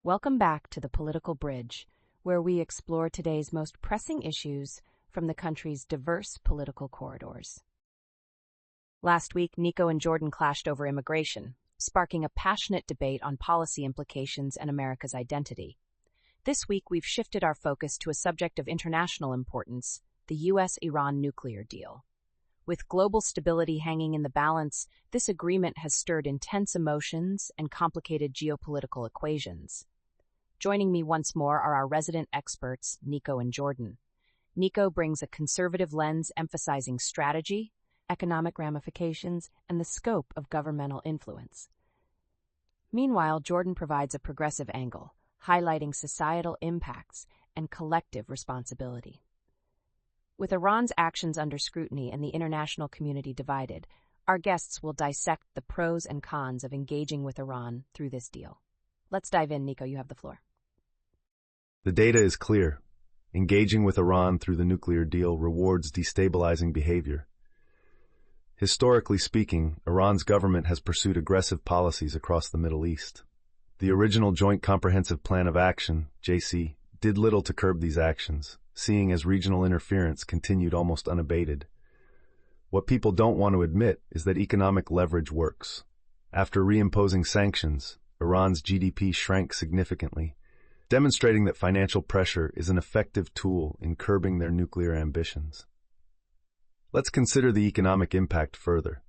Welcome back to the Political Bridge, where we explore today's most pressing issues from the country's diverse political corridors. Last week, Nico and Jordan clashed over immigration, sparking a passionate debate on policy implications and America's identity. This week, we've shifted our focus to a subject of international importance, the U.S.-Iran nuclear deal. With global stability hanging in the balance, this agreement has stirred intense emotions and complicated geopolitical equations. Joining me once more are our resident experts, Nico and Jordan. Nico brings a conservative lens emphasizing strategy, economic ramifications, and the scope of governmental influence. Meanwhile, Jordan provides a progressive angle, highlighting societal impacts and collective responsibility. With Iran's actions under scrutiny and the international community divided, our guests will dissect the pros and cons of engaging with Iran through this deal. Let's dive in, Nico, you have the floor. The data is clear. Engaging with Iran through the nuclear deal rewards destabilizing behavior. Historically speaking, Iran's government has pursued aggressive policies across the Middle East. The original Joint Comprehensive Plan of Action, JC, did little to curb these actions, seeing as regional interference continued almost unabated. What people don't want to admit is that economic leverage works. After reimposing sanctions, Iran's GDP shrank significantly, demonstrating that financial pressure is an effective tool in curbing their nuclear ambitions. Let's consider the economic impact further.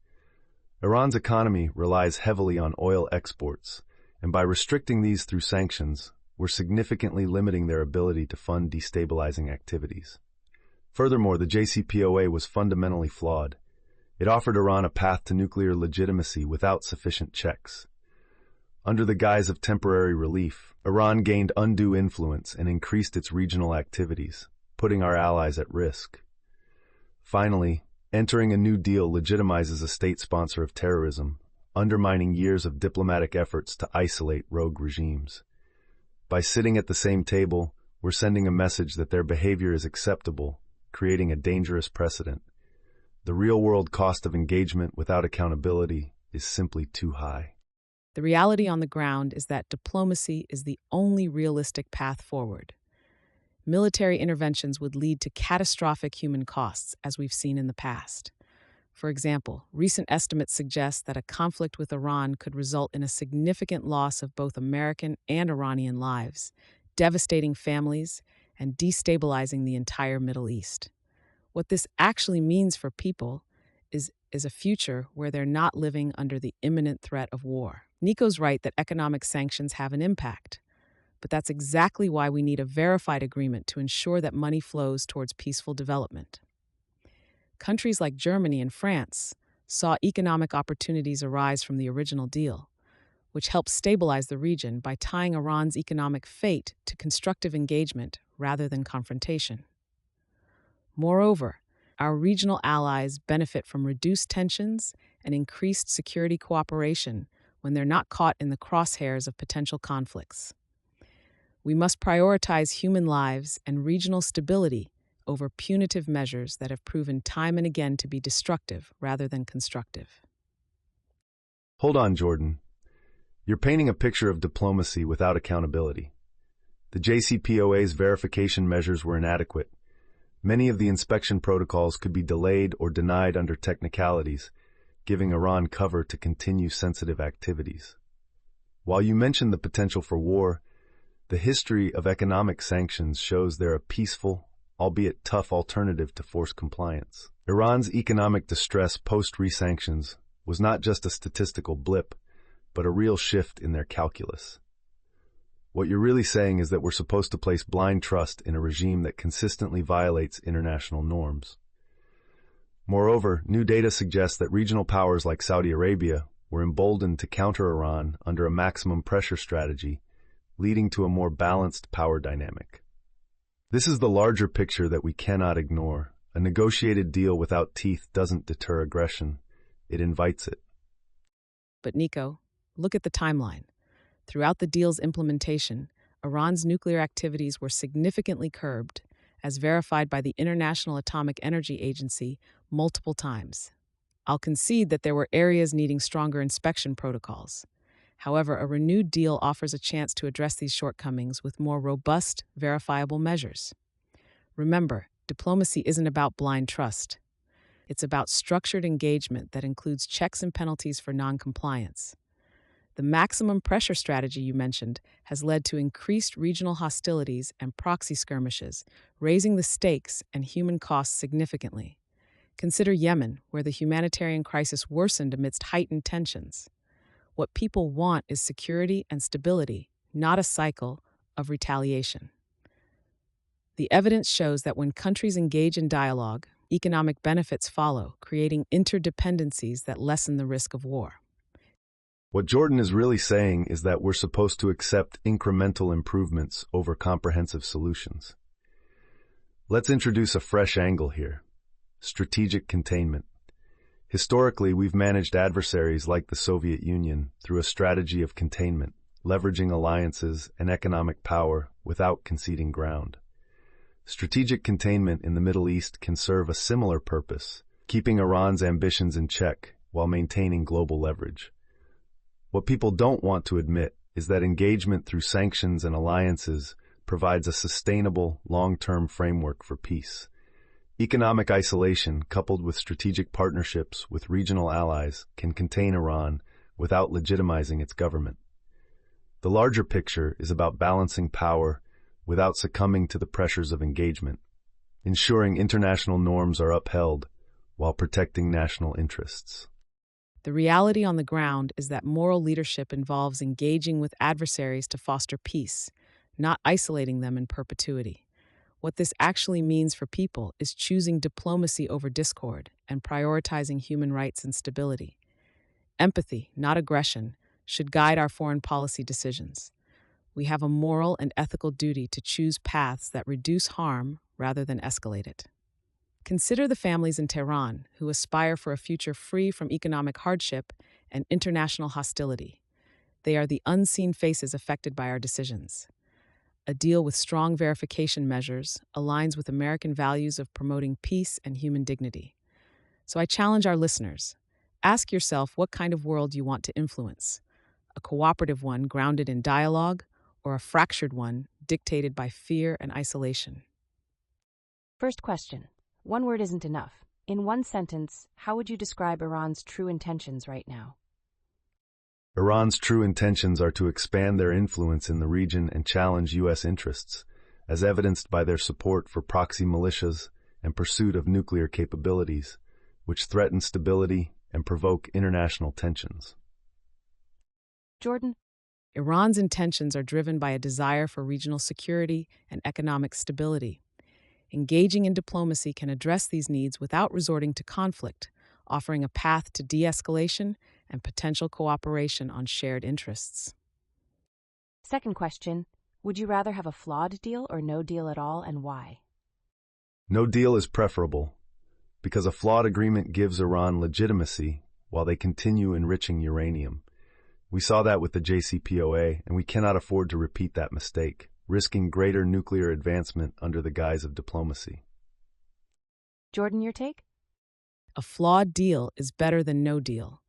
Iran's economy relies heavily on oil exports, and by restricting these through sanctions, we're significantly limiting their ability to fund destabilizing activities. Furthermore, the JCPOA was fundamentally flawed. It offered Iran a path to nuclear legitimacy without sufficient checks. Under the guise of temporary relief, Iran gained undue influence and increased its regional activities, putting our allies at risk. Finally, entering a new deal legitimizes a state sponsor of terrorism, undermining years of diplomatic efforts to isolate rogue regimes. By sitting at the same table, we're sending a message that their behavior is acceptable, creating a dangerous precedent. The real-world cost of engagement without accountability is simply too high. The reality on the ground is that diplomacy is the only realistic path forward. Military interventions would lead to catastrophic human costs, as we've seen in the past. For example, recent estimates suggest that a conflict with Iran could result in a significant loss of both American and Iranian lives, devastating families, and destabilizing the entire Middle East. What this actually means for people is a future where they're not living under the imminent threat of war. Nico's right that economic sanctions have an impact, but that's exactly why we need a verified agreement to ensure that money flows towards peaceful development. Countries like Germany and France saw economic opportunities arise from the original deal, which helped stabilize the region by tying Iran's economic fate to constructive engagement rather than confrontation. Moreover, our regional allies benefit from reduced tensions and increased security cooperation when they're not caught in the crosshairs of potential conflicts. We must prioritize human lives and regional stability over punitive measures that have proven time and again to be destructive rather than constructive. Hold on, Jordan. You're painting a picture of diplomacy without accountability. The JCPOA's verification measures were inadequate. Many of the inspection protocols could be delayed or denied under technicalities, giving Iran cover to continue sensitive activities. While you mentioned the potential for war, the history of economic sanctions shows they're a peaceful, albeit tough alternative to forced compliance. Iran's economic distress post-re-sanctions was not just a statistical blip, but a real shift in their calculus. What you're really saying is that we're supposed to place blind trust in a regime that consistently violates international norms. Moreover, new data suggests that regional powers like Saudi Arabia were emboldened to counter Iran under a maximum pressure strategy, leading to a more balanced power dynamic. This is the larger picture that we cannot ignore. A negotiated deal without teeth doesn't deter aggression, it invites it. But Nico, look at the timeline. Throughout the deal's implementation, Iran's nuclear activities were significantly curbed, as verified by the International Atomic Energy Agency multiple times. I'll concede that there were areas needing stronger inspection protocols. However, a renewed deal offers a chance to address these shortcomings with more robust, verifiable measures. Remember, diplomacy isn't about blind trust. It's about structured engagement that includes checks and penalties for noncompliance. The maximum pressure strategy you mentioned has led to increased regional hostilities and proxy skirmishes, raising the stakes and human costs significantly. Consider Yemen, where the humanitarian crisis worsened amidst heightened tensions. What people want is security and stability, not a cycle of retaliation. The evidence shows that when countries engage in dialogue, economic benefits follow, creating interdependencies that lessen the risk of war. What Jordan is really saying is that we're supposed to accept incremental improvements over comprehensive solutions. Let's introduce a fresh angle here: strategic containment. Historically, we've managed adversaries like the Soviet Union through a strategy of containment, leveraging alliances and economic power without conceding ground. Strategic containment in the Middle East can serve a similar purpose, keeping Iran's ambitions in check while maintaining global leverage. What people don't want to admit is that engagement through sanctions and alliances provides a sustainable, long-term framework for peace. Economic isolation, coupled with strategic partnerships with regional allies, can contain Iran without legitimizing its government. The larger picture is about balancing power without succumbing to the pressures of engagement, ensuring international norms are upheld while protecting national interests. The reality on the ground is that moral leadership involves engaging with adversaries to foster peace, not isolating them in perpetuity. What this actually means for people is choosing diplomacy over discord and prioritizing human rights and stability. Empathy, not aggression, should guide our foreign policy decisions. We have a moral and ethical duty to choose paths that reduce harm rather than escalate it. Consider the families in Tehran who aspire for a future free from economic hardship and international hostility. They are the unseen faces affected by our decisions. A deal with strong verification measures aligns with American values of promoting peace and human dignity. So I challenge our listeners. Ask yourself what kind of world you want to influence: a cooperative one grounded in dialogue, or a fractured one dictated by fear and isolation? First question. One word isn't enough. In one sentence, how would you describe Iran's true intentions right now? Iran's true intentions are to expand their influence in the region and challenge U.S. interests, as evidenced by their support for proxy militias and pursuit of nuclear capabilities, which threaten stability and provoke international tensions. Jordan? Iran's intentions are driven by a desire for regional security and economic stability. Engaging in diplomacy can address these needs without resorting to conflict, offering a path to de-escalation and potential cooperation on shared interests. Second question. Would you rather have a flawed deal or no deal at all, and why? No deal is preferable, because a flawed agreement gives Iran legitimacy while they continue enriching uranium. We saw that with the JCPOA, and we cannot afford to repeat that mistake, risking greater nuclear advancement under the guise of diplomacy. Jordan, your take? A flawed deal is better than no deal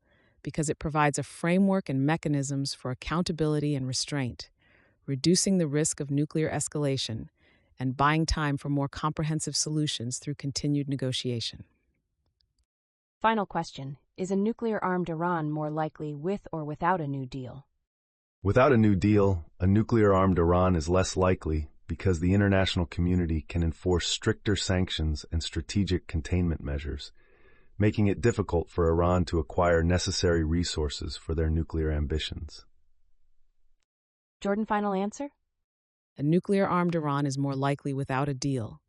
because it provides a framework and mechanisms for accountability and restraint, reducing the risk of nuclear escalation and buying time for more comprehensive solutions through continued negotiation. Final question. Is a nuclear-armed Iran more likely with or without a new deal? Without a new deal, a nuclear-armed Iran is less likely because the international community can enforce stricter sanctions and strategic containment measures, making it difficult for Iran to acquire necessary resources for their nuclear ambitions. Jordan, final answer? A nuclear-armed Iran is more likely without a deal,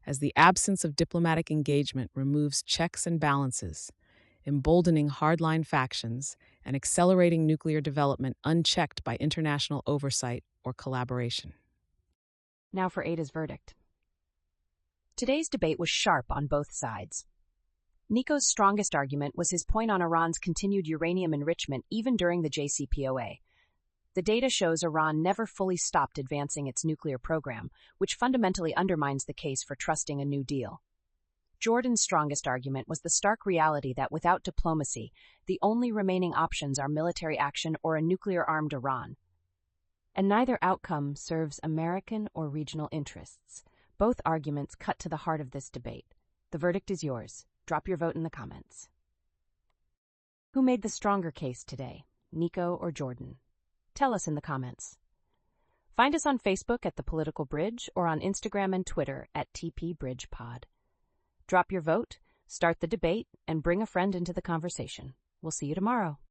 as the absence of diplomatic engagement removes checks and balances, emboldening hardline factions and accelerating nuclear development unchecked by international oversight or collaboration. Now for Ada's verdict. Today's debate was sharp on both sides. Nico's strongest argument was his point on Iran's continued uranium enrichment even during the JCPOA. The data shows Iran never fully stopped advancing its nuclear program, which fundamentally undermines the case for trusting a new deal. Jordan's strongest argument was the stark reality that without diplomacy, the only remaining options are military action or a nuclear-armed Iran. And neither outcome serves American or regional interests. Both arguments cut to the heart of this debate. The verdict is yours. Drop your vote in the comments. Who made the stronger case today, Nico or Jordan? Tell us in the comments. Find us on Facebook at The Political Bridge or on Instagram and Twitter at TPBridgePod. Drop your vote, start the debate, and bring a friend into the conversation. We'll see you tomorrow.